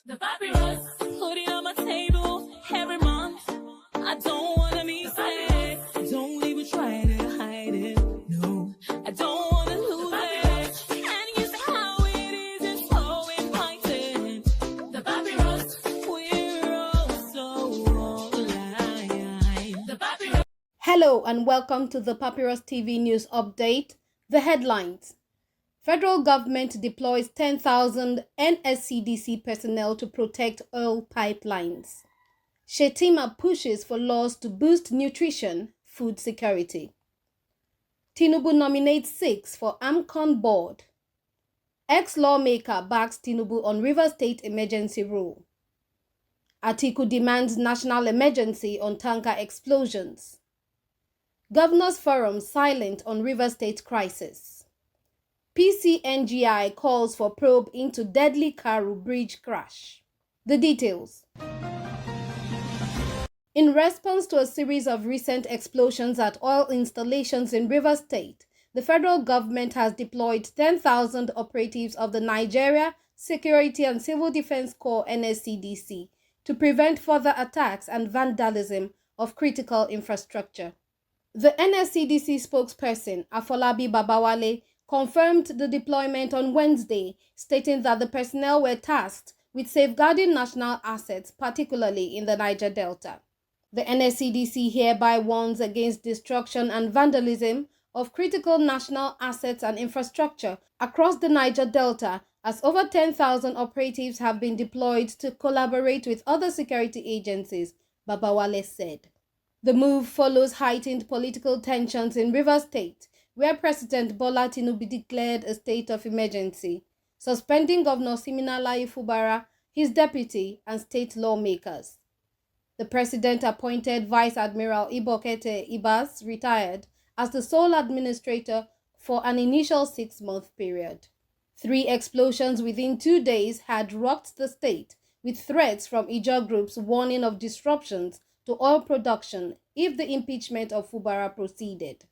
The papyrus, putting on my table every month. I don't wanna be sad. Don't even try to hide it. No, I don't wanna lose it. And you see how it is, it's so inviting. The papyrus, we're all so alive. The papyrus. Hello and welcome to the Papyrus TV News Update. The headlines. Federal government deploys 10,000 Nscdc personnel to protect oil pipelines. Shettima pushes for laws to boost nutrition, food security. Tinubu nominates 6 for AMCON board. Ex-lawmaker backs Tinubu on Rivers State emergency rule. Atiku demands national emergency on tanker explosions. Governors Forum silent on Rivers State crisis. PCNGI calls for probe into deadly Karu bridge crash. The details. In response to a series of recent explosions at oil installations in Rivers State, the federal government has deployed 10,000 operatives of the Nigeria Security and Civil Defense Corps (Nscdc) to prevent further attacks and vandalism of critical infrastructure. The Nscdc spokesperson, Afolabi Babawale, confirmed the deployment on Wednesday, stating that the personnel were tasked with safeguarding national assets, particularly in the Niger Delta. The Nscdc hereby warns against destruction and vandalism of critical national assets and infrastructure across the Niger Delta, as over 10,000 operatives have been deployed to collaborate with other security agencies, Babawale said. The move follows heightened political tensions in Rivers State, where President Bola Tinubu declared a state of emergency, suspending Governor Siminalayi Fubara, his deputy, and state lawmakers. The president appointed Vice Admiral Ibokete Ibas, retired, as the sole administrator for an initial 6-month period. 3 explosions within 2 days had rocked the state, with threats from Ijaw groups warning of disruptions to oil production if the impeachment of Fubara proceeded.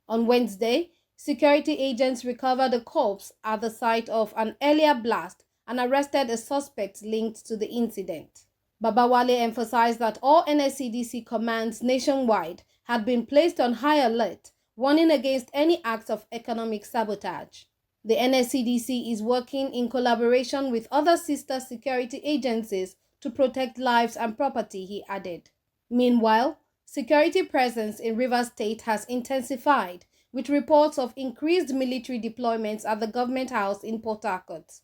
On Wednesday, security agents recovered a corpse at the site of an earlier blast and arrested a suspect linked to the incident. Babawale emphasized that all Nscdc commands nationwide had been placed on high alert, warning against any acts of economic sabotage. The Nscdc is working in collaboration with other sister security agencies to protect lives and property, he added. Meanwhile, security presence in Rivers State has intensified, with reports of increased military deployments at the government house in Port Harcourt.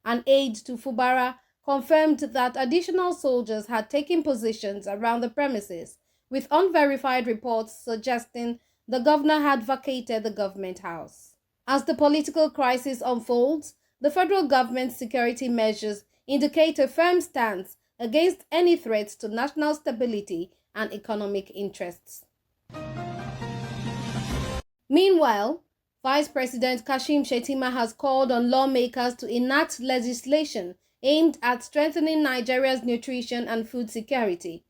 An aide to Fubara confirmed that additional soldiers had taken positions around the premises, with unverified reports suggesting the governor had vacated the government house. As the political crisis unfolds, the federal government's security measures indicate a firm stance against any threats to national stability and economic interests. Meanwhile, Vice President Kashim Shettima has called on lawmakers to enact legislation aimed at strengthening Nigeria's nutrition and food security,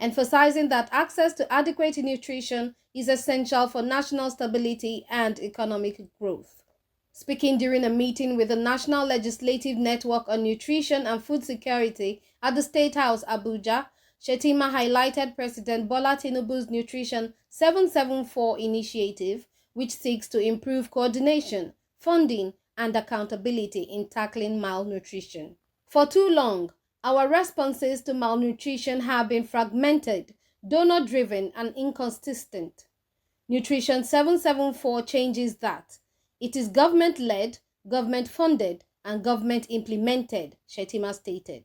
emphasizing that access to adequate nutrition is essential for national stability and economic growth. Speaking during a meeting with the National Legislative Network on Nutrition and Food Security at the State House, Abuja, Shettima highlighted President Bola Tinubu's Nutrition 774 initiative, which seeks to improve coordination, funding, and accountability in tackling malnutrition. For too long, our responses to malnutrition have been fragmented, donor-driven, and inconsistent. Nutrition 774 changes that. It is government-led, government-funded, and government-implemented, Shettima stated.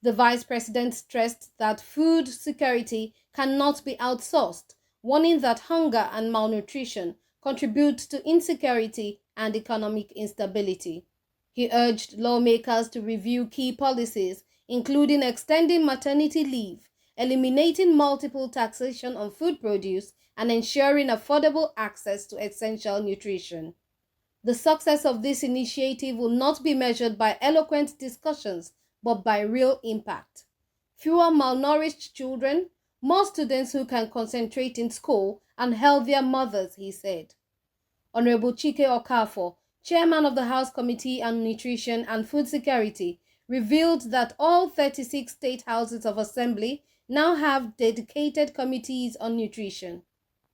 The vice president stressed that food security cannot be outsourced, warning that hunger and malnutrition contribute to insecurity and economic instability. He urged lawmakers to review key policies, including extending maternity leave, eliminating multiple taxation on food produce, and ensuring affordable access to essential nutrition. The success of this initiative will not be measured by eloquent discussions, but by real impact. Fewer malnourished children, more students who can concentrate in school, and healthier mothers, he said. Honorable Chike Okafor, chairman of the House Committee on Nutrition and Food Security, revealed that all 36 state houses of assembly now have dedicated committees on nutrition.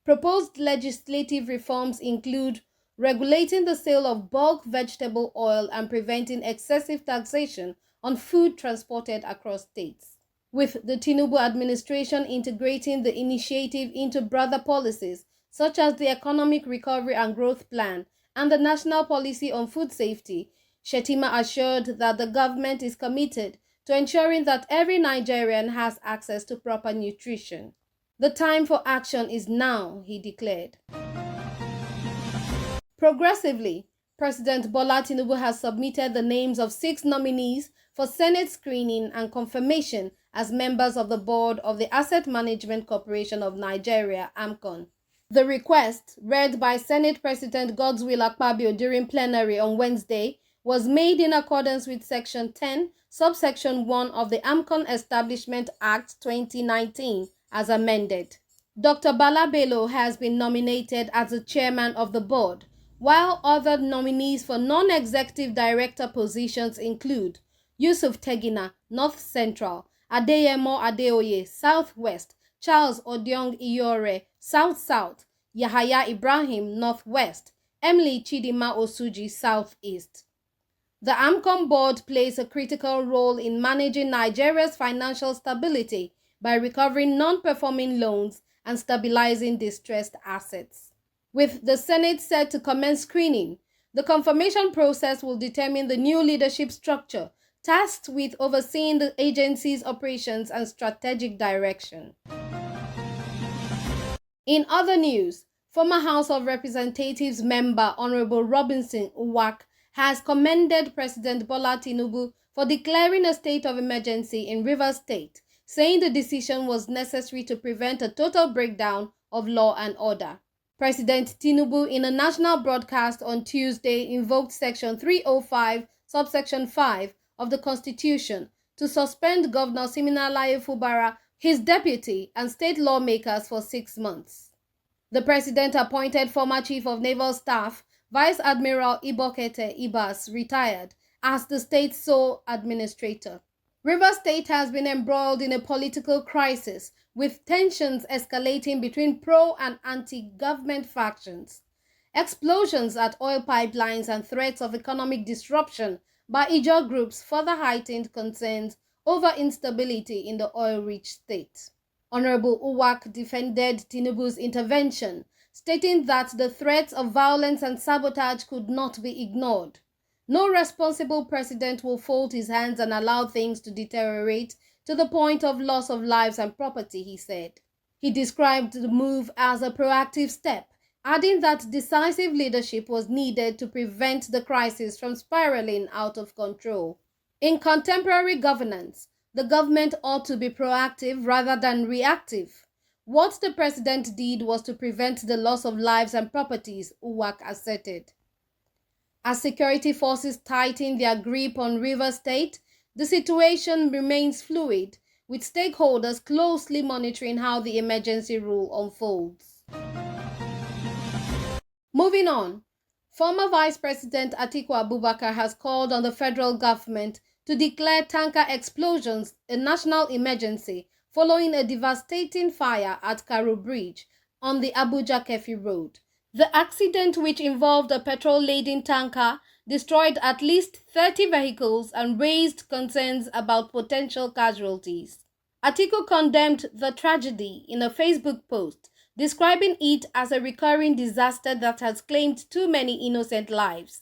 Proposed legislative reforms include regulating the sale of bulk vegetable oil and preventing excessive taxation on food transported across states. With the Tinubu administration integrating the initiative into broader policies such as the Economic Recovery and Growth Plan and the National Policy on Food Safety, Shettima assured that the government is committed to ensuring that every Nigerian has access to proper nutrition. The time for action is now, he declared. Progressively, President Bola Tinubu has submitted the names of 6 nominees for Senate screening and confirmation as members of the board of the Asset Management Corporation of Nigeria, AMCON. The request, read by Senate President Godswill Akpabio during plenary on Wednesday, was made in accordance with Section 10, Subsection 1 of the AMCON Establishment Act 2019 as amended. Dr. Bala Bello has been nominated as the chairman of the board, while other nominees for non-executive director positions include Yusuf Tegina, North Central, Adeyemo Adeoye, Southwest, Charles Odiong Iyore, South-South, Yahaya Ibrahim, Northwest, Emily Chidima Osuji, Southeast. The AMCON board plays a critical role in managing Nigeria's financial stability by recovering non-performing loans and stabilizing distressed assets. With the Senate set to commence screening, the confirmation process will determine the new leadership structure tasked with overseeing the agency's operations and strategic direction. In other news, former House of Representatives member Honorable Robinson Uwak has commended President Bola Tinubu for declaring a state of emergency in Rivers State, saying the decision was necessary to prevent a total breakdown of law and order. President Tinubu, in a national broadcast on Tuesday, invoked Section 305, Subsection 5 of the Constitution to suspend Governor Siminalayi Fubara, his deputy, and state lawmakers for 6 months. The president appointed former Chief of Naval Staff, Vice Admiral Ibokete Ibas, retired, as the state's sole administrator. Rivers State has been embroiled in a political crisis, with tensions escalating between pro- and anti-government factions. Explosions at oil pipelines and threats of economic disruption by Ijaw groups further heightened concerns over instability in the oil-rich state. Honorable Uwak defended Tinubu's intervention, stating that the threats of violence and sabotage could not be ignored. No responsible president will fold his hands and allow things to deteriorate to the point of loss of lives and property, he said. He described the move as a proactive step, adding that decisive leadership was needed to prevent the crisis from spiraling out of control. In contemporary governance, the government ought to be proactive rather than reactive. What the president did was to prevent the loss of lives and properties, Uwak asserted. As security forces tighten their grip on Rivers State, the situation remains fluid, with stakeholders closely monitoring how the emergency rule unfolds. Moving on, former Vice President Atiku Abubakar has called on the federal government to declare tanker explosions a national emergency following a devastating fire at Karu Bridge on the Abuja-Kefi Road. The accident, which involved a petrol-laden tanker, destroyed at least 30 vehicles and raised concerns about potential casualties. Atiku condemned the tragedy in a Facebook post, describing it as a recurring disaster that has claimed too many innocent lives.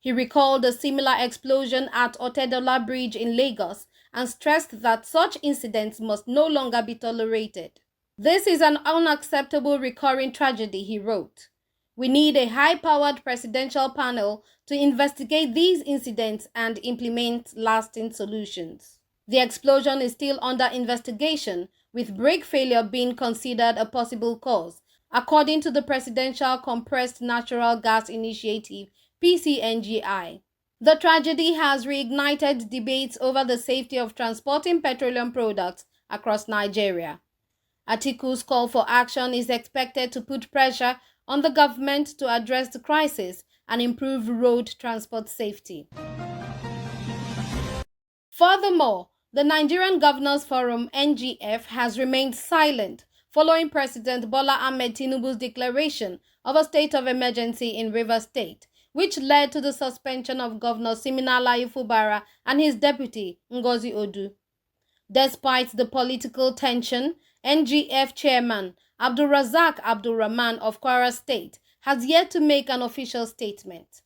He recalled a similar explosion at Otedola Bridge in Lagos and stressed that such incidents must no longer be tolerated. This is an unacceptable recurring tragedy, he wrote. We need a high-powered presidential panel to investigate these incidents and implement lasting solutions. The explosion is still under investigation, with brake failure being considered a possible cause, according to the Presidential Compressed Natural Gas Initiative, PCNGI. The tragedy has reignited debates over the safety of transporting petroleum products across Nigeria. Atiku's call for action is expected to put pressure on the government to address the crisis and improve road transport safety. Furthermore, the Nigerian Governors Forum (NGF) has remained silent following President Bola Ahmed Tinubu's declaration of a state of emergency in Rivers State, which led to the suspension of Governor Siminalayi Fubara and his deputy, Ngozi Odu. Despite the political tension, NGF chairman Abdulrazak Abdulrahman of Kwara State has yet to make an official statement.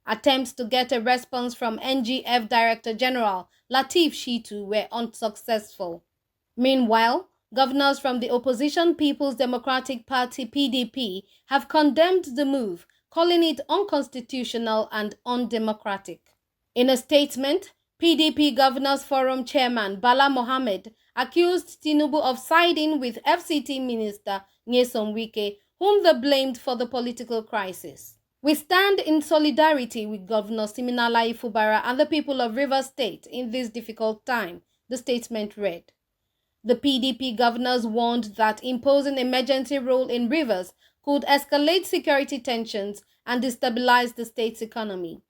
Attempts to get a response from NGF Director General Lateef Shittu were unsuccessful. Meanwhile, governors from the opposition People's Democratic Party (PDP) have condemned the move, calling it unconstitutional and undemocratic. In a statement, PDP Governors Forum Chairman Bala Mohammed accused Tinubu of siding with FCT Minister Nyesom Wike, whom they blamed for the political crisis. "We stand in solidarity with Governor Siminalayi Fubara and the people of Rivers State in this difficult time," the statement read. The PDP governors warned that imposing emergency rule in Rivers could escalate security tensions and destabilize the state's economy.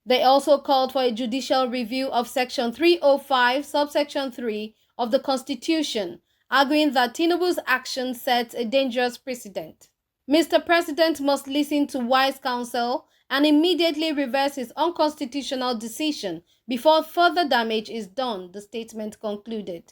They also called for a judicial review of Section 305, subsection 3 of the Constitution, arguing that Tinubu's action sets a dangerous precedent. "Mr. President must listen to wise counsel and immediately reverse his unconstitutional decision before further damage is done," the statement concluded.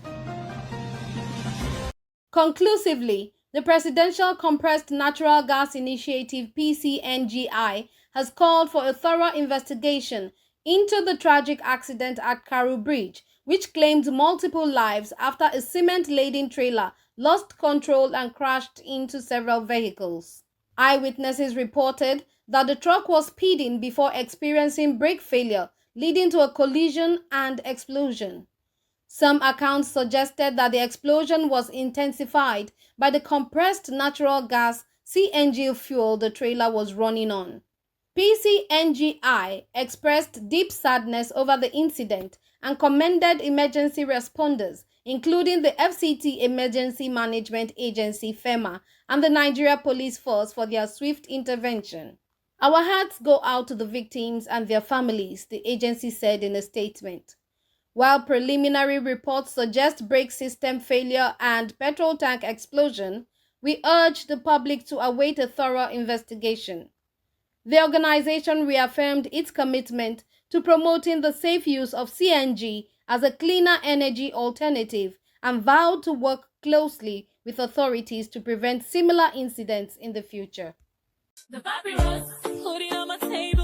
Conclusively, the Presidential Compressed Natural Gas Initiative (PCNGI) has called for a thorough investigation into the tragic accident at Karu Bridge, which claimed multiple lives after a cement-laden trailer lost control and crashed into several vehicles. Eyewitnesses reported that the truck was speeding before experiencing brake failure, leading to a collision and explosion. Some accounts suggested that the explosion was intensified by the compressed natural gas (CNG) fuel the trailer was running on. PCNGI expressed deep sadness over the incident and commended emergency responders, including the FCT Emergency Management Agency (FEMA) and the Nigeria Police Force for their swift intervention. "Our hearts go out to the victims and their families," the agency said in a statement. While preliminary reports suggest brake system failure and petrol tank explosion, we urge the public to await a thorough investigation. The organization reaffirmed its commitment to promoting the safe use of CNG as a cleaner energy alternative and vowed to work closely with authorities to prevent similar incidents in the future. The papyrus, put it on my table.